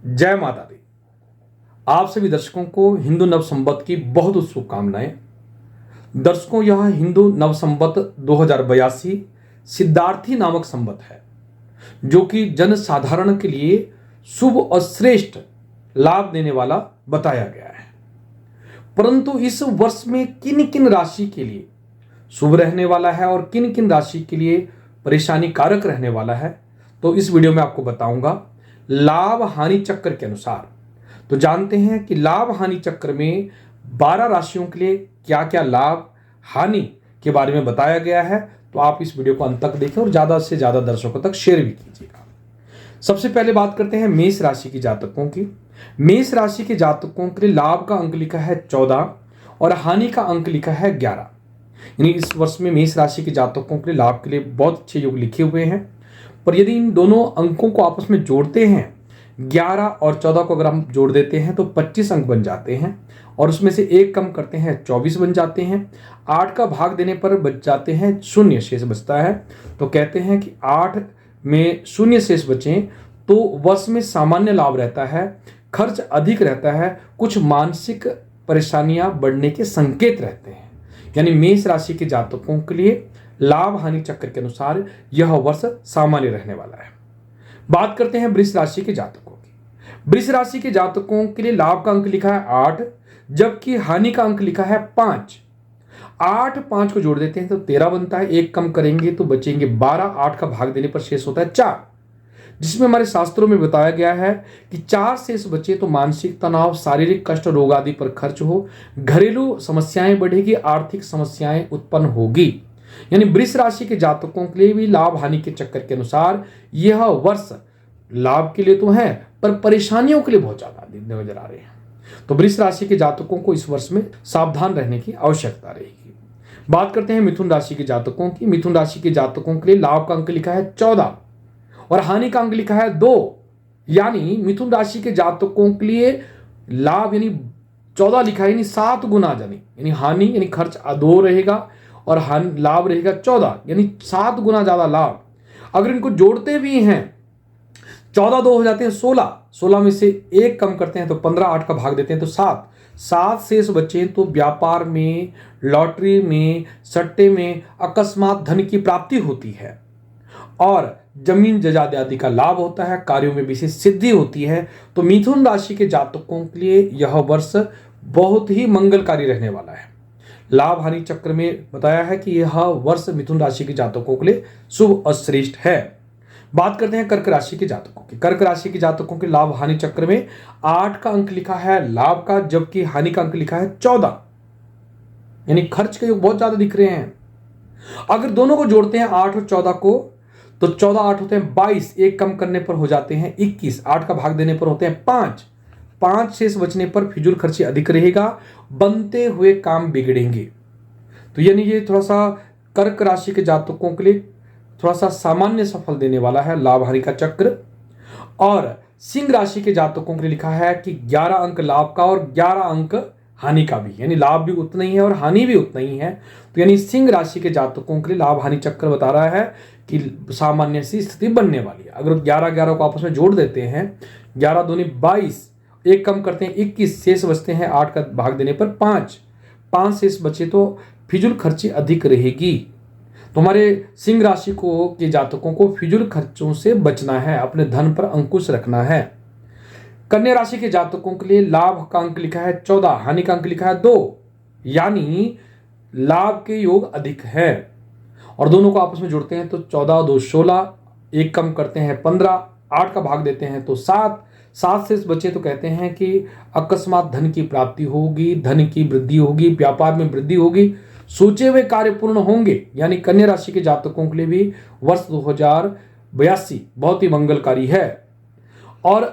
जय माता दी। आप सभी दर्शकों को हिंदू नव संवत की बहुत शुभकामनाएं। दर्शकों, यह हिंदू नव संवत 2082 सिद्धार्थी नामक संवत है, जो कि जन साधारण के लिए शुभ और श्रेष्ठ लाभ देने वाला बताया गया है। परंतु इस वर्ष में किन किन राशि के लिए शुभ रहने वाला है और किन किन राशि के लिए परेशानी कारक रहने वाला है, तो इस वीडियो में आपको बताऊंगा लाभ हानि चक्र के अनुसार। तो जानते हैं कि लाभ हानि चक्र में 12 राशियों के लिए क्या क्या लाभ हानि के बारे में बताया गया है। तो आप इस वीडियो को अंत तक देखें और ज्यादा से ज्यादा दर्शकों तक शेयर भी कीजिएगा। सबसे पहले बात करते हैं मेष राशि की जातकों की। मेष राशि के जातकों के लिए लाभ का अंक लिखा है 14 और हानि का अंक लिखा है 11। यानी इस वर्ष में मेष राशि के जातकों के लिए लाभ के लिए बहुत अच्छे योग लिखे हुए हैं। पर यदि इन दोनों अंकों को आपस में जोड़ते हैं, 11 और 14 को अगर हम जोड़ देते हैं तो 25 अंक बन जाते हैं और उसमें से एक कम करते हैं 24 बन जाते हैं। 8 का भाग देने पर बच जाते हैं, शून्य शेष बचता है। तो कहते हैं कि 8 में शून्य शेष बचें तो वर्ष में सामान्य लाभ रहता है, खर्च अधिक रहता है, कुछ मानसिक परेशानियां बढ़ने के संकेत रहते हैं। यानी मेष राशि के जातकों के लिए लाभ हानि चक्र के अनुसार यह वर्ष सामान्य रहने वाला है। बात करते हैं वृष राशि के जातकों की। वृष राशि के जातकों के लिए लाभ का अंक लिखा है 8, जबकि हानि का अंक लिखा है 5। 8 5 को जोड़ देते हैं तो 13 बनता है, एक कम करेंगे तो बचेंगे 12। 8 का भाग देने पर शेष होता है 4, जिसमें हमारे शास्त्रों में बताया गया है कि 4 शेष बचे तो मानसिक तनाव, शारीरिक कष्ट, रोग आदि पर खर्च हो, घरेलू समस्याएं बढ़ेगी, आर्थिक समस्याएं उत्पन्न होगी। यानी वृष राशि के जातकों के लिए भी लाभ हानि के चक्कर के अनुसार यह वर्ष लाभ के लिए तो है, पर परेशानियों के लिए बहुत ज्यादा नजर आ रहे हैं। तो वृष राशि के जातकों को इस वर्ष में सावधान रहने की आवश्यकता रहेगी। बात करते हैं मिथुन राशि के जातकों की। मिथुन राशि के जातकों के लिए लाभ का अंक लिखा है 14 और हानि का अंक लिखा है 2। यानी मिथुन राशि के जातकों के लिए लाभ यानी 14 लिखा है, यानी 7 गुना यानी हानि यानी खर्च 2 रहेगा और लाभ रहेगा 14, यानी 7 गुना ज्यादा लाभ। अगर इनको जोड़ते भी हैं 14 2 हो जाते हैं 16, 16 में से एक कम करते हैं तो 15, 8 का भाग देते हैं तो 7 शेष बचे तो व्यापार में, लॉटरी में, सट्टे में अकस्मात धन की प्राप्ति होती है और जमीन जायदाद आदि का लाभ होता है, कार्यों में विशेष सिद्धि होती है। तो मिथुन राशि के जातकों के लिए यह वर्ष बहुत ही मंगलकारी रहने वाला है। लाभ हानि चक्र में बताया है कि यह वर्ष मिथुन राशि के जातकों के लिए शुभ और श्रेष्ठ है। बात करते हैं कर्क राशि के जातकों की। कर्क राशि के जातकों के लाभ हानि चक्र में 8 का अंक लिखा है लाभ का, जबकि हानि का अंक लिखा है 14। यानी खर्च के योग बहुत ज्यादा दिख रहे हैं। अगर दोनों को जोड़ते हैं 8 और 14 को तो 14 8 होते हैं 22, एक कम करने पर हो जाते हैं 21। 8 का भाग देने पर होते हैं 5 शेष बचने पर फिजूल खर्ची अधिक रहेगा, बनते हुए काम बिगड़ेंगे। तो यानी ये थोड़ा सा कर्क राशि के जातकों के लिए थोड़ा सा सामान्य सफल देने वाला है लाभ हानि का चक्र। और सिंह राशि के जातकों के लिए लिखा है कि 11 अंक लाभ का और 11 अंक हानि का भी, यानी लाभ भी उतना ही है और हानि भी उतना ही है। तो यानी सिंह राशि के जातकों के लिए लाभ हानि चक्र बता रहा है कि सामान्य सी स्थिति बनने वाली है। अगर 11 11 को आपस में जोड़ देते हैं, 11 दूनी 22, एक कम करते हैं 21, शेष बचते हैं 8 का भाग देने पर 5 शेष बचे तो फिजूल खर्ची अधिक रहेगी। तो हमारे सिंह राशि को के जातकों को फिजूल खर्चों से बचना है, अपने धन पर अंकुश रखना है। कन्या राशि के जातकों के लिए लाभ का अंक लिखा है 14, हानि का अंक लिखा है 2, यानी लाभ के योग अधिक है। और दोनों को आपस में जोड़ते हैं तो 14 2 16, एक कम करते हैं 15, 8 का भाग देते हैं तो 7 शेष बचे तो कहते हैं कि अकस्मात धन की प्राप्ति होगी, धन की वृद्धि होगी, व्यापार में वृद्धि होगी, सोचे हुए कार्य पूर्ण होंगे। यानी कन्या राशि के जातकों के लिए भी वर्ष 2082 बहुत ही मंगलकारी है। और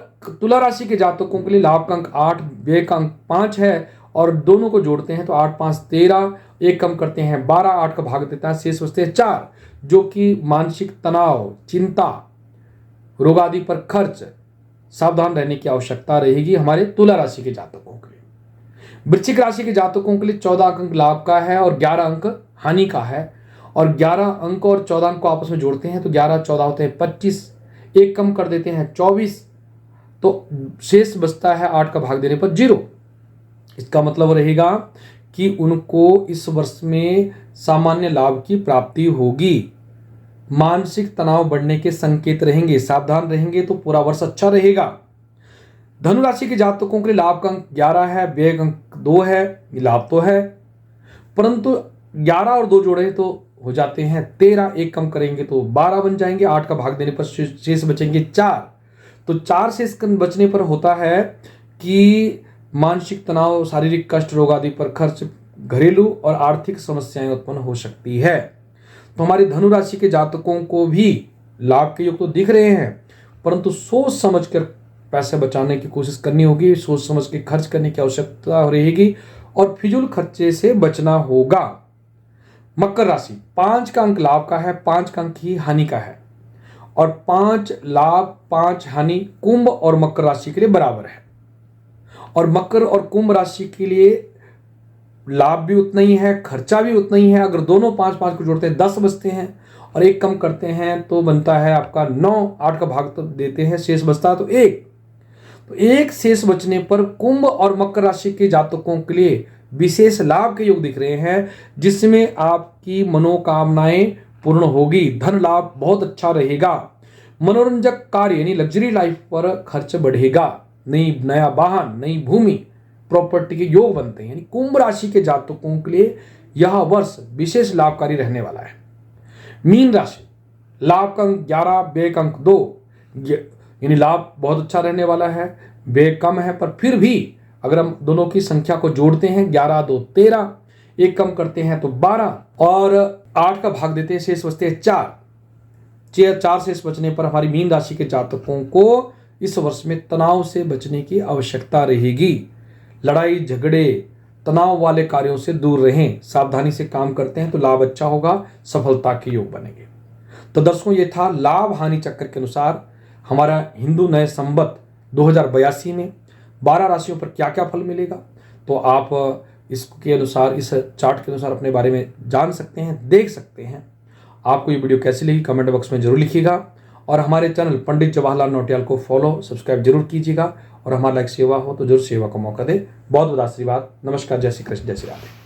तुला राशि के जातकों के लिए लाभ का अंक 8, व्यय का अंक 5 है और दोनों को जोड़ते हैं तो 8 5 13, एक कम करते हैं 12, 8 का भाग देता है, शेष बचते हैं 4, जो कि मानसिक तनाव, चिंता, रोग आदि पर खर्च, सावधान रहने की आवश्यकता रहेगी हमारे तुला राशि के जातकों के लिए। वृश्चिक राशि के जातकों के लिए 14 अंक लाभ का है और 11 अंक हानि का है। और 11 अंक और 14 अंक को आपस में जोड़ते हैं तो 11 14 होते हैं 25, एक कम कर देते हैं 24, तो शेष बचता है 8 का भाग देने पर 0। इसका मतलब रहेगा कि उनको इस वर्ष में सामान्य लाभ की प्राप्ति होगी। मानसिक तनाव बढ़ने के संकेत रहेंगे, सावधान रहेंगे तो पूरा वर्ष अच्छा रहेगा। धनु राशि के जातकों के लिए लाभ का अंक 11 है, व्यय का अंक 2 है। ये लाभ तो है, परंतु 11 और 2 जोड़े तो हो जाते हैं 13, एक कम करेंगे तो 12 बन जाएंगे। 8 का भाग देने पर शेष बचेंगे 4। तो 4 शेष बचने पर होता है कि मानसिक तनाव, शारीरिक कष्ट, रोग आदि पर खर्च, घरेलू और आर्थिक समस्याएं उत्पन्न हो सकती है। तो हमारी धनु राशि के जातकों को भी लाभ के योग तो दिख रहे हैं, परंतु सोच समझ कर पैसे बचाने की कोशिश करनी होगी, सोच समझ के खर्च करने की आवश्यकता रहेगी और फिजूल खर्चे से बचना होगा। मकर राशि 5 का अंक लाभ का है, 5 का अंक ही हानि का है और 5 लाभ 5 हानि कुंभ और मकर राशि के लिए बराबर है। और मकर और कुंभ राशि के लिए लाभ भी उतना ही है, खर्चा भी उतना ही है। अगर दोनों 5-5 को जोड़ते हैं 10 बचते हैं और एक कम करते हैं तो बनता है आपका 9। 8 का भाग तो देते हैं, शेष बचता है तो 1। तो 1 शेष बचने पर कुंभ और मकर राशि के जातकों के लिए विशेष लाभ के योग दिख रहे हैं, जिसमें आपकी मनोकामनाएं पूर्ण होगी। धन लाभ बहुत अच्छा रहेगा। मनोरंजक कार्य यानी लग्जरी लाइफ पर खर्च बढ़ेगा। नया वाहन, नई भूमि, प्रॉपर्टी के योग बनते हैं। यानी कुंभ राशि के जातकों के लिए यह वर्ष विशेष लाभकारी रहने वाला है। मीन राशि लाभ का अंक 11, व्यय का अंक 2, यानी लाभ बहुत अच्छा रहने वाला है, व्यय कम है, पर फिर भी अगर हम दोनों की संख्या को जोड़ते हैं 11, 2, 13, एक कम करते हैं तो 12 और 8 का भाग देते हैं, शेष बचते हैं 4। 4 शेष बचने पर हमारी मीन राशि के जातकों को इस वर्ष में तनाव से बचने की आवश्यकता रहेगी। लड़ाई झगड़े, तनाव वाले कार्यों से दूर रहें। सावधानी से काम करते हैं तो लाभ अच्छा होगा, सफलता के योग बनेंगे। तो दर्शकों, ये था लाभ हानि चक्र के अनुसार हमारा हिंदू नए संवत 2082 में 12 राशियों पर क्या क्या फल मिलेगा। तो आप इसके अनुसार, इस चार्ट के अनुसार अपने बारे में जान सकते हैं, देख सकते हैं। आपको ये वीडियो कैसी लगी कमेंट बॉक्स में जरूर लिखिएगा और हमारे चैनल पंडित जवाहरलाल नौटियाल को फॉलो, सब्सक्राइब जरूर कीजिएगा और हमारा लाइक सेवा हो तो जरूर सेवा का मौका दे। बहुत बहुत आशीर्वाद। नमस्कार, जय श्री कृष्ण, जय श्री राधे।